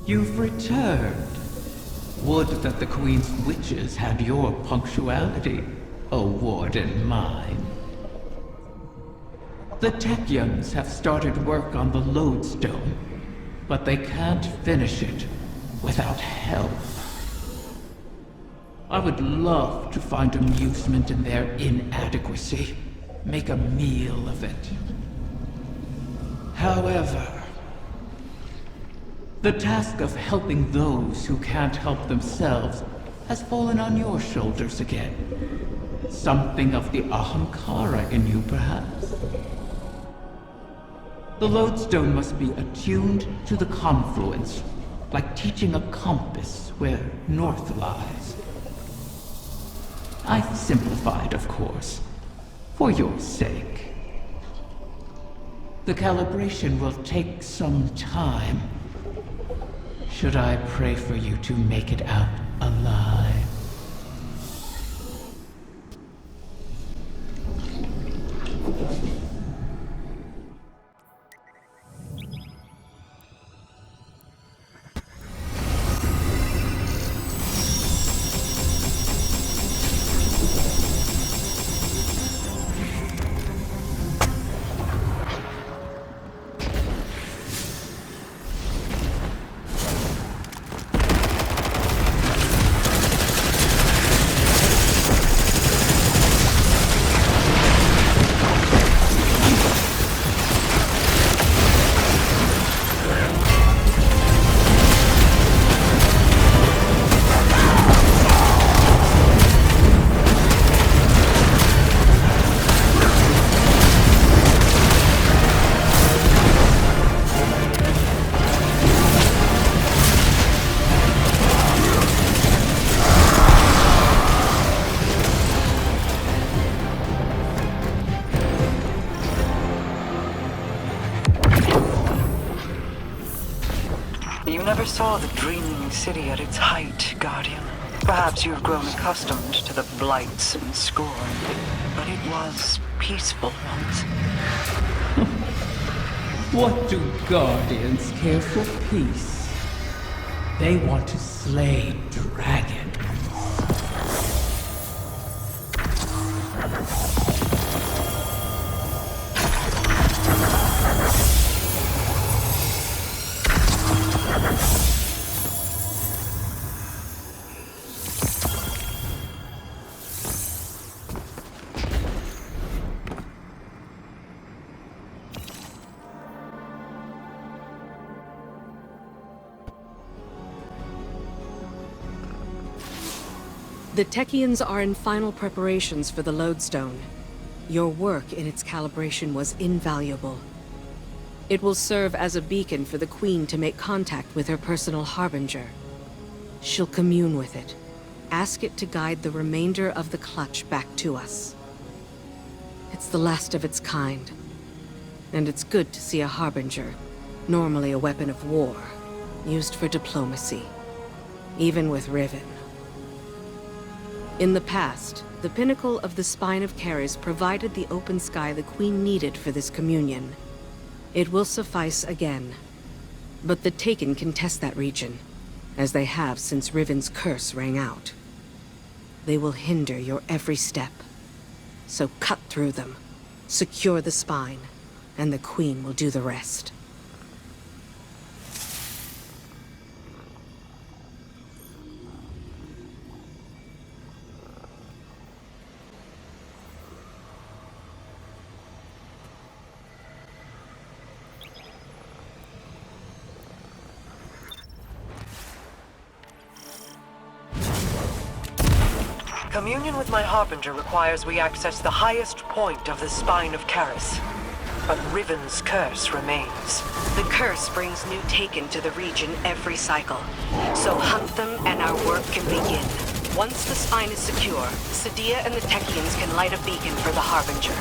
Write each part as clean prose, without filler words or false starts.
You've returned. Would that the Queen's witches had your punctuality, O Warden mine. The Techyans have started work on the Lodestone, but they can't finish it without help. I would love to find amusement in their inadequacy, make a meal of it. However, the task of helping those who can't help themselves has fallen on your shoulders again. Something of the Ahamkara in you, perhaps? The Lodestone must be attuned to the confluence, like teaching a compass where north lies. I've simplified, of course, for your sake. The calibration will take some time. Should I pray for you to make it out alive? You never saw the dreaming city at its height, Guardian. Perhaps you've grown accustomed to the blights and scorn, but it was peaceful once. What do Guardians care for peace? They want to slay dragons. The Techyans are in final preparations for the Lodestone. Your work in its calibration was invaluable. It will serve as a beacon for the Queen to make contact with her personal Harbinger. She'll commune with it. Ask it to guide the remainder of the clutch back to us. It's the last of its kind. And it's good to see a Harbinger, normally a weapon of war, used for diplomacy. Even with Riven. In the past, the pinnacle of the Spine of Keris provided the open sky the Queen needed for this communion. It will suffice again. But the Taken can test that region, as they have since Riven's curse rang out. They will hinder your every step. So cut through them, secure the Spine, and the Queen will do the rest. Communion with my Harbinger requires we access the highest point of the Spine of Keris. But Riven's curse remains. The curse brings new Taken to the region every cycle. So hunt them and our work can begin. Once the Spine is secure, Sadia and the Techyans can light a beacon for the Harbinger.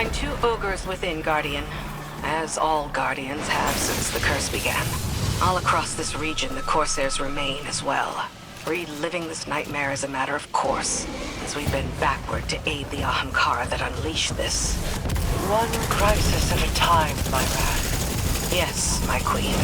find 2 ogres within, Guardian. As all Guardians have since the curse began. All across this region, the Corsairs remain as well. Reliving this nightmare is a matter of course, as we bend backward to aid the Ahamkara that unleashed this. One crisis at a time, my wrath. Yes, my queen.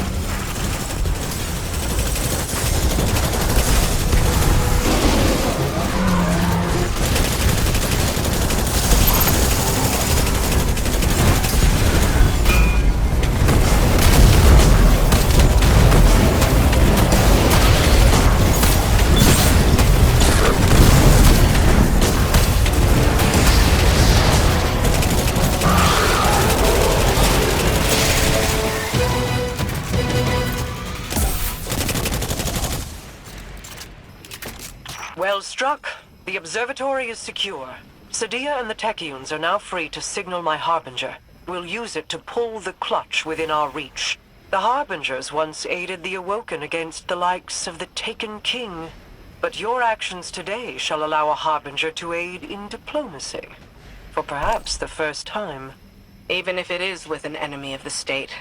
Well struck. The observatory is secure. Sadia and the Techeuns are now free to signal my Harbinger. We'll use it to pull the clutch within our reach. The Harbingers once aided the Awoken against the likes of the Taken King. But your actions today shall allow a Harbinger to aid in diplomacy. For perhaps the first time. Even if it is with an enemy of the state.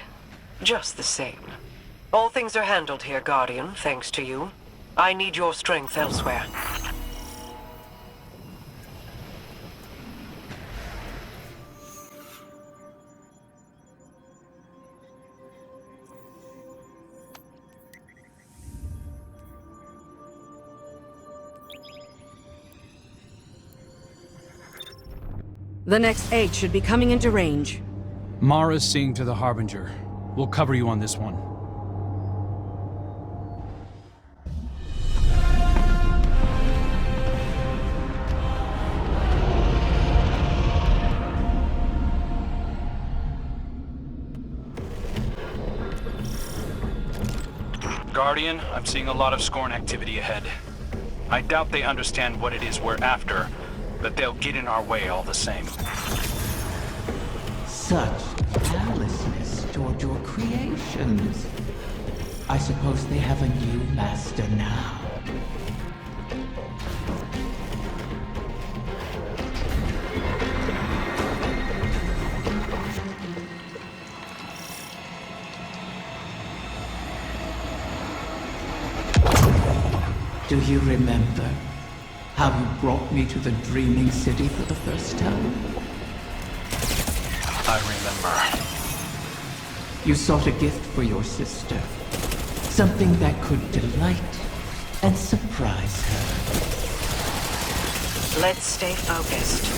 Just the same. All things are handled here, Guardian, thanks to you. I need your strength elsewhere. The next 8 should be coming into range. Mara's seeing to the Harbinger. We'll cover you on this one. Guardian, I'm seeing a lot of Scorn activity ahead. I doubt they understand what it is we're after, but they'll get in our way all the same. Such callousness toward your creations. I suppose they have a new master now. Do you remember how you brought me to the Dreaming City for the first time? I remember. You sought a gift for your sister. Something that could delight and surprise her. Let's stay focused.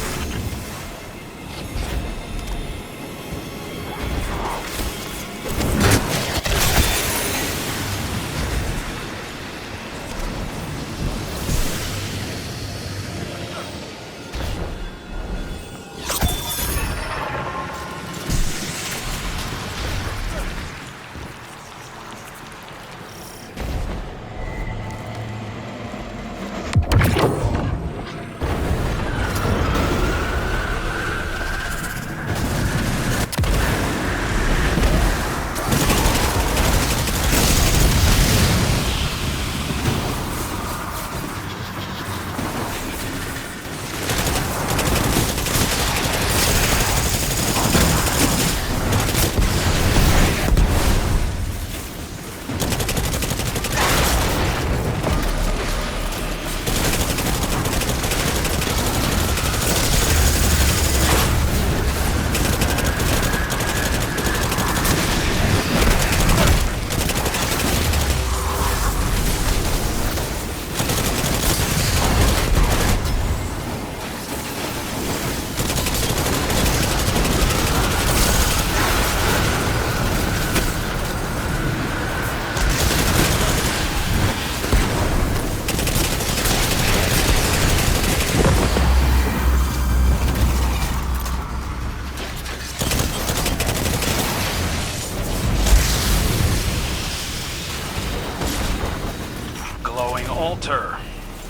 Altar.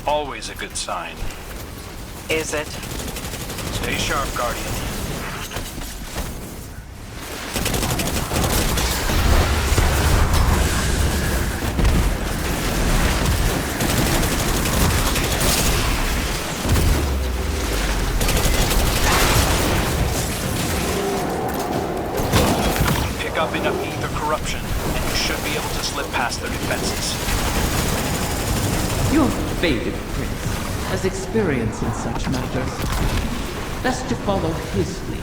Always a good sign. Is it? Stay sharp, Guardian. Your faded prince has experience in such matters. Best to follow his lead.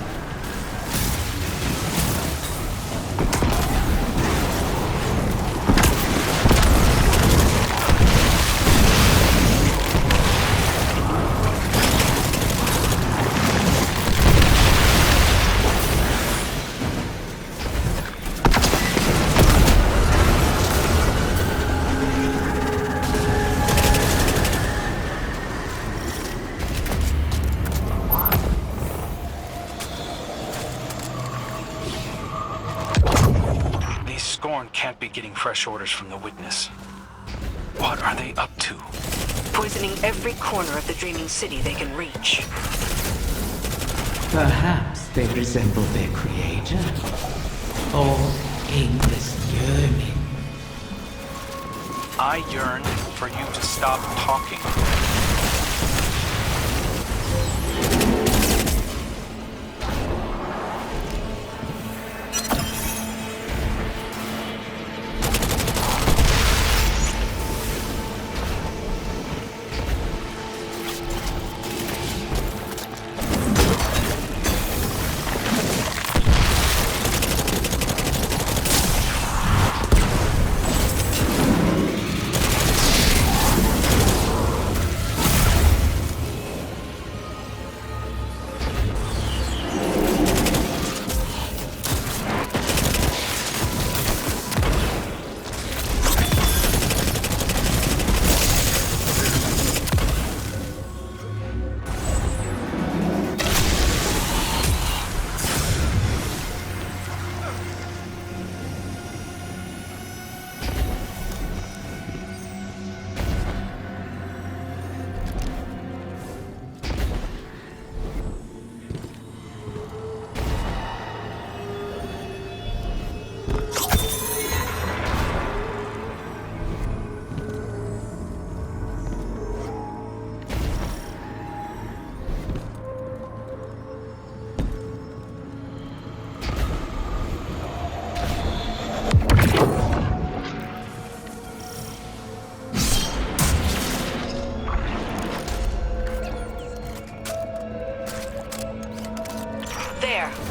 Scorn can't be getting fresh orders from the Witness. What are they up to? Poisoning every corner of the Dreaming City they can reach. Perhaps they resemble their creator. Or aimless yearning. I yearn for you to stop talking.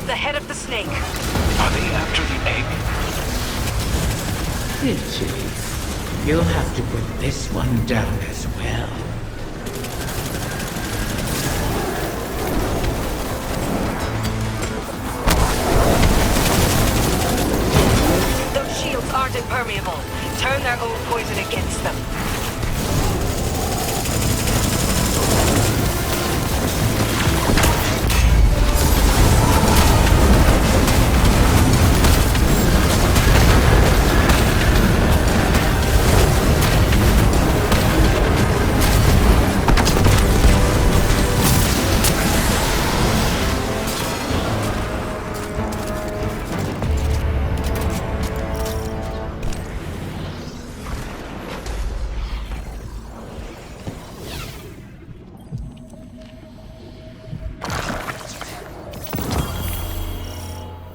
The head of the snake. Are they after the egg? Bitches. You'll have to put this one down as well. Those shields aren't impermeable. Turn their own poison against them.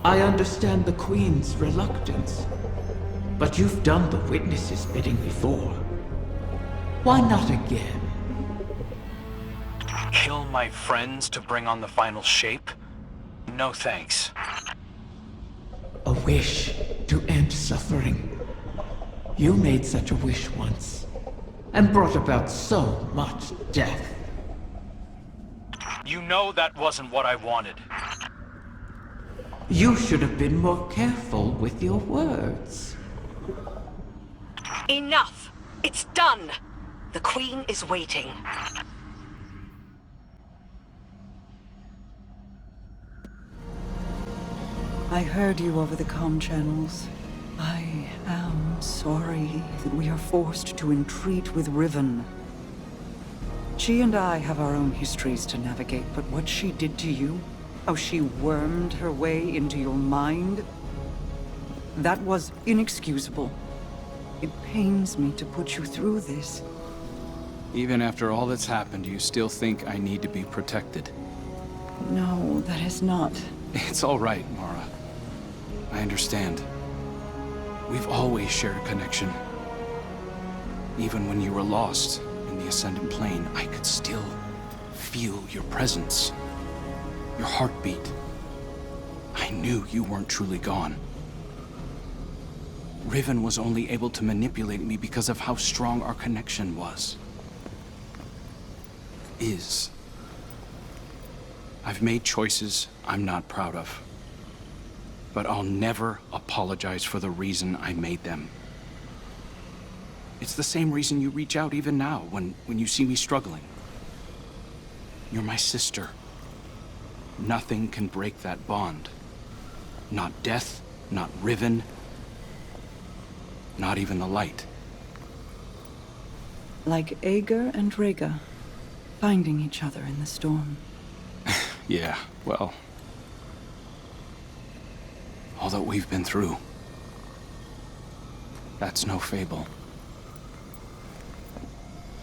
I understand the Queen's reluctance, but you've done the Witness's bidding before. Why not again? Kill my friends to bring on the final shape? No thanks. A wish to end suffering. You made such a wish once, and brought about so much death. You know that wasn't what I wanted. You should have been more careful with your words. Enough! It's done! The Queen is waiting. I heard you over the comm channels. I am sorry that we are forced to entreat with Riven. She and I have our own histories to navigate, but what she did to you, how she wormed her way into your mind, that was inexcusable. It pains me to put you through this. Even after all that's happened, you still think I need to be protected? No, that is not. It's all right, Mara. I understand. We've always shared a connection. Even when you were lost, in the Ascendant Plane, I could still feel your presence. Your heartbeat. I knew you weren't truly gone. Riven was only able to manipulate me because of how strong our connection was. Is. I've made choices I'm not proud of. But I'll never apologize for the reason I made them. It's the same reason you reach out even now, when you see me struggling. You're my sister. Nothing can break that bond. Not death, not Riven, not even the light. Like Ager and Rhaegar, finding each other in the storm. Yeah, well... all that we've been through. That's no fable.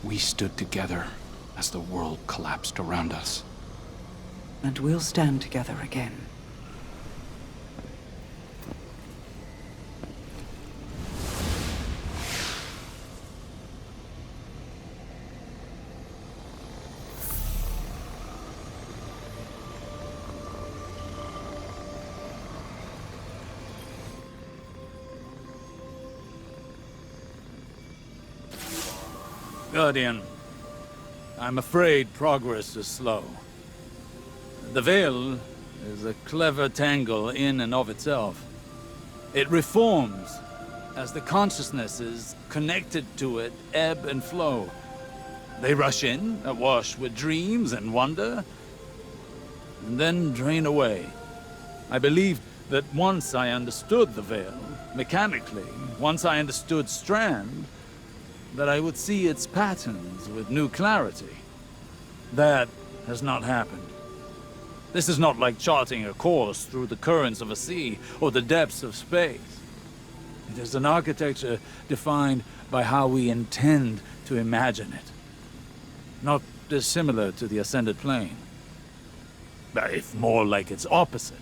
We stood together as the world collapsed around us. And we'll stand together again. Guardian, I'm afraid progress is slow. The Veil is a clever tangle in and of itself. It reforms as the consciousnesses connected to it ebb and flow. They rush in, awash with dreams and wonder, and then drain away. I believe that once I understood the Veil, mechanically, once I understood Strand, that I would see its patterns with new clarity. That has not happened. This is not like charting a course through the currents of a sea or the depths of space. It is an architecture defined by how we intend to imagine it. Not dissimilar to the Ascended Plane, but if more like its opposite.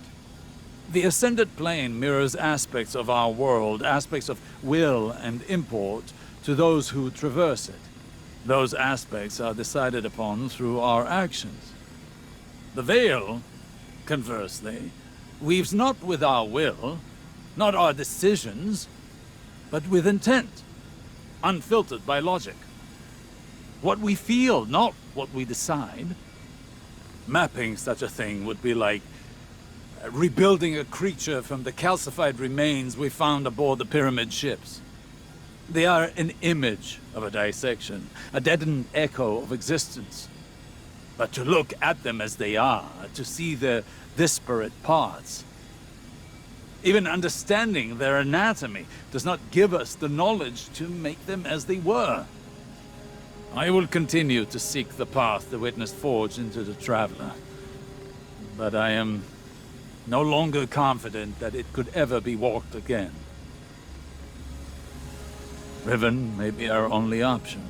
The Ascended Plane mirrors aspects of our world, aspects of will and import, to those who traverse it. Those aspects are decided upon through our actions. The Veil, conversely, weaves not with our will, not our decisions, but with intent, unfiltered by logic. What we feel, not what we decide. Mapping such a thing would be like rebuilding a creature from the calcified remains we found aboard the pyramid ships. They are an image of a dissection, a deadened echo of existence. But to look at them as they are, to see their disparate parts, even understanding their anatomy does not give us the knowledge to make them as they were. I will continue to seek the path the Witness forged into the Traveler, but I am no longer confident that it could ever be walked again. Riven may be our only option.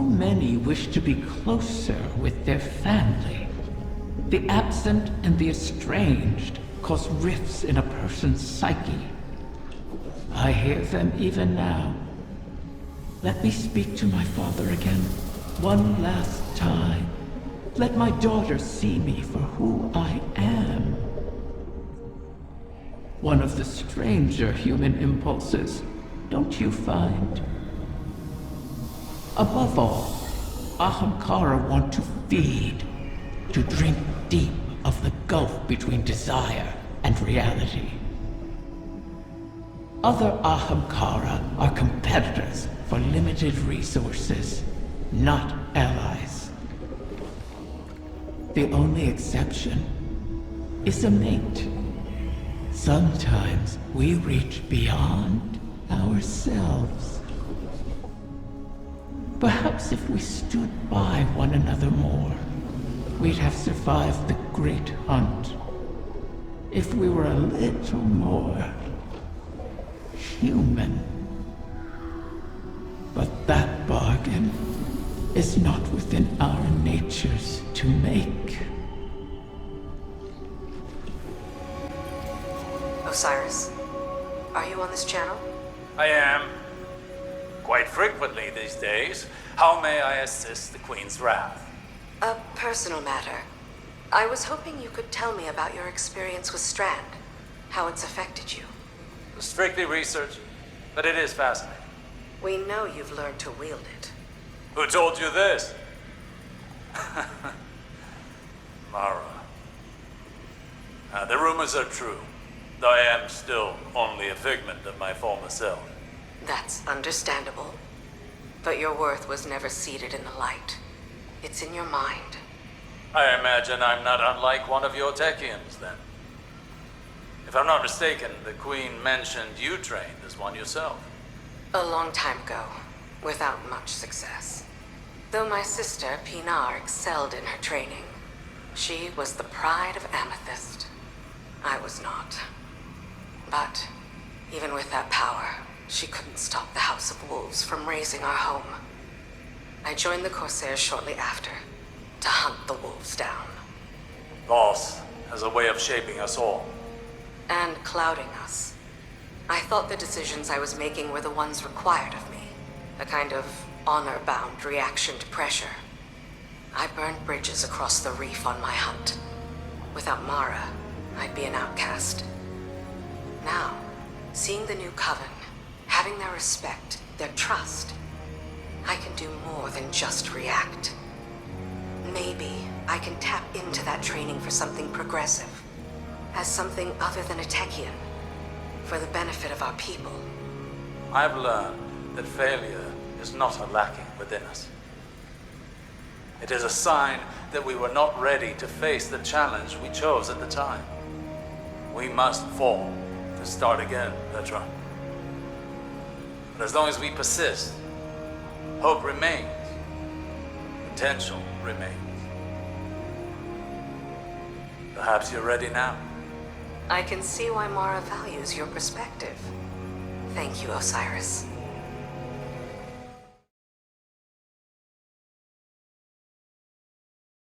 Many wish to be closer with their family. The absent and the estranged cause rifts in a person's psyche. I hear them even now. Let me speak to my father again, one last time. Let my daughter see me for who I am. One of the stranger human impulses, don't you find? Above all, Ahamkara want to feed, to drink deep of the gulf between desire and reality. Other Ahamkara are competitors for limited resources, not allies. The only exception is a mate. Sometimes we reach beyond ourselves. Perhaps if we stood by one another more, we'd have survived the Great Hunt. If we were a little more human. But that bargain is not within our natures to make. Osiris, are you on this channel? I am. Quite frequently these days. How may I assist the Queen's wrath? A personal matter. I was hoping you could tell me about your experience with Strand, how it's affected you. Strictly research, but it is fascinating. We know you've learned to wield it. Who told you this? Mara. The rumors are true, though I am still only a figment of my former self. That's understandable. But your worth was never seated in the light. It's in your mind. I imagine I'm not unlike one of your Techians, then. If I'm not mistaken, the Queen mentioned you trained as one yourself. A long time ago, without much success. Though my sister, Pinar, excelled in her training. She was the pride of Amethyst. I was not. But, even with that power, she couldn't stop the House of Wolves from razing our home. I joined the Corsairs shortly after, to hunt the wolves down. Boss has a way of shaping us all. And clouding us. I thought the decisions I was making were the ones required of me. A kind of honor-bound reaction to pressure. I burned bridges across the reef on my hunt. Without Mara, I'd be an outcast. Now, seeing the new Coven, having their respect, their trust, I can do more than just react. Maybe I can tap into that training for something progressive. As something other than a Techian. For the benefit of our people. I've learned that failure is not a lacking within us. It is a sign that we were not ready to face the challenge we chose at the time. We must fall to start again, Petra. But as long as we persist, hope remains. Potential remains. Perhaps you're ready now. I can see why Mara values your perspective. Thank you, Osiris.